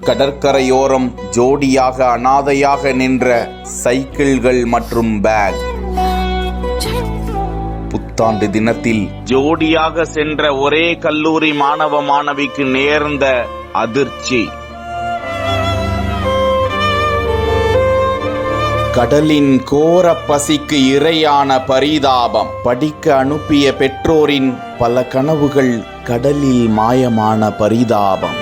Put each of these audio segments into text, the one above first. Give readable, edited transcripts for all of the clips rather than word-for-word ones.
கடற்கரையோரம் ஜோடியாக அனாதையாக நின்ற சைக்கிள்கள் மற்றும் பேக். புத்தாண்டு தினத்தில் ஜோடியாக சென்ற ஒரே கல்லூரி மாணவ மாணவிக்கு நேர்ந்த அதிர்ச்சி. கடலின் கோர பசிக்கு இரையான பரிதாபம். படிக்க அனுப்பிய பெற்றோரின் பல கனவுகள் கடலில் மாயமான பரிதாபம்.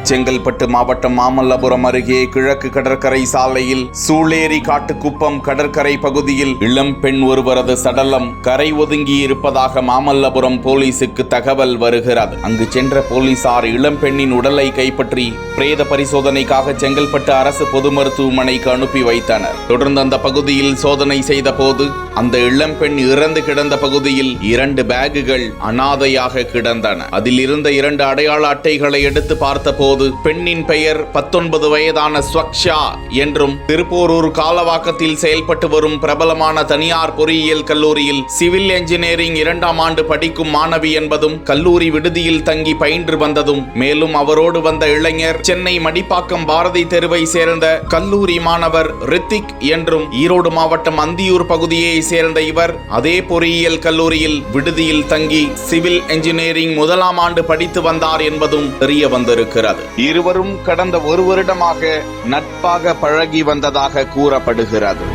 செங்கல்பட்டு மாவட்டம் மாமல்லபுரம் அருகே கிழக்கு கடற்கரை சாலையில் சூளேரி காட்டுக்குப்பம் கடற்கரை பகுதியில் இளம் பெண் ஒருவரது சடலம் கரை ஒதுங்கி இருப்பதாக மாமல்லபுரம் போலீசுக்கு தகவல் வருகிறது. அங்கு சென்ற போலீசார் இளம் பெண்ணின் உடலை கைப்பற்றி பிரேத பரிசோதனைக்காக செங்கல்பட்டு அரசு பொது மருத்துவமனைக்கு அனுப்பி வைத்தனர். தொடர்ந்து அந்த பகுதியில் சோதனை செய்த போது அந்த இளம் பெண் இறந்து கிடந்த பகுதியில் 2 பேகுகள் அனாதையாக கிடந்தன. அதில் இருந்த 2 அடையாள அட்டைகளை எடுத்து பார்த்தபோது பெண்ணின் பெயர் 19 வயதான ஸ்வக்ஷா என்றும் திருப்போரூர் காலவாக்கத்தில் செயல்பட்டு வரும் பிரபலமான தனியார் பொறியியல் கல்லூரியில் சிவில் என்ஜினியரிங் 2ஆம் ஆண்டு படிக்கும் மாணவி என்பதும் கல்லூரி விடுதியில் தங்கி பயின்று வந்ததும், மேலும் அவரோடு வந்த இளைஞர் சென்னை மடிப்பாக்கம் பாரதி தெருவை சேர்ந்த கல்லூரி மாணவர் ரித்திக் என்றும், ஈரோடு மாவட்டம் அந்தியூர் பகுதியை சேர்ந்த இவர் அதே பொறியியல் கல்லூரியில் விடுதியில் தங்கி சிவில் என்ஜினியரிங் 1ஆம் ஆண்டு படித்து வந்தார் என்பதும் தெரிய வந்திருக்கிறது. இருவரும் கடந்த 1 வருடமாக நட்பாக பழகி வந்ததாக கூறப்படுகிறது.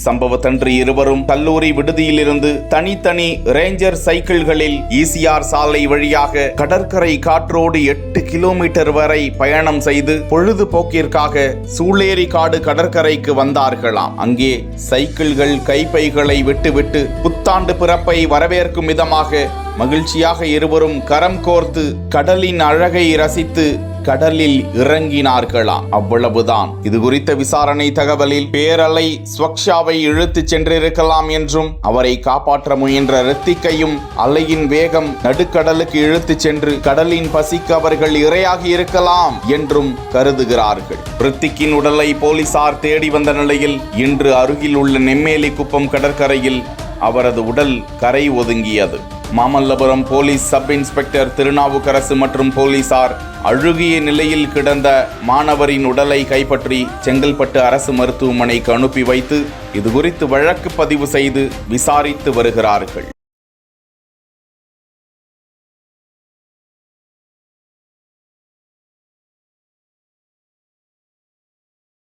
சம்பவத்தன்று இருவரும் கல்லூரி விடுதியிலிருந்து தனித்தனி ரேஞ்சர் சைக்கிள்களில் ஈசிஆர் சாலை வழியாக கடற்கரை காற்றோடு 8 கிலோமீட்டர் வரை பயணம் செய்து பொழுதுபோக்கிற்காக சூளேரி காடு கடற்கரைக்கு வந்தார்களாம். அங்கே சைக்கிள்கள் கைப்பைகளை விட்டுவிட்டு புத்தாண்டு பிறப்பை வரவேற்கும் விதமாக மகிழ்ச்சியாக இருவரும் கரம் கோர்த்து கடலின் அழகை ரசித்து கடலில் இறங்கினார்களாம். அவ்வளவுதான். இது குறித்த விசாரணை தகவலில் பேரலை ஸ்வக்ஷாவை இழுத்துச் சென்றிருக்கலாம் என்றும், அவரை காப்பாற்ற முயன்ற ரித்திக்கையும் அலையின் வேகம் நடுக்கடலுக்கு இழுத்துச் சென்று கடலின் பசிக்கு அவர்கள் இரையாகி இருக்கலாம் என்றும் கருதுகிறார்கள். ரித்திக்கின் உடலை போலீசார் தேடி வந்த நிலையில் இன்று அருகில் உள்ள நெம்மேலி குப்பம் கடற்கரையில் அவரது உடல் கரை ஒதுங்கியது. Mamallapuram police sub inspector Thirunavukkarasu மற்றும் போலீசார் அழுகிய நிலையில் கிடந்த மாணவரின் உடலை கைப்பற்றி செங்கல்பட்டு அரசு மருத்துவமனைக்கு அனுப்பி வைத்து இதுகுறித்து வழக்கு பதிவு செய்து விசாரித்து வருகிறார்கள்.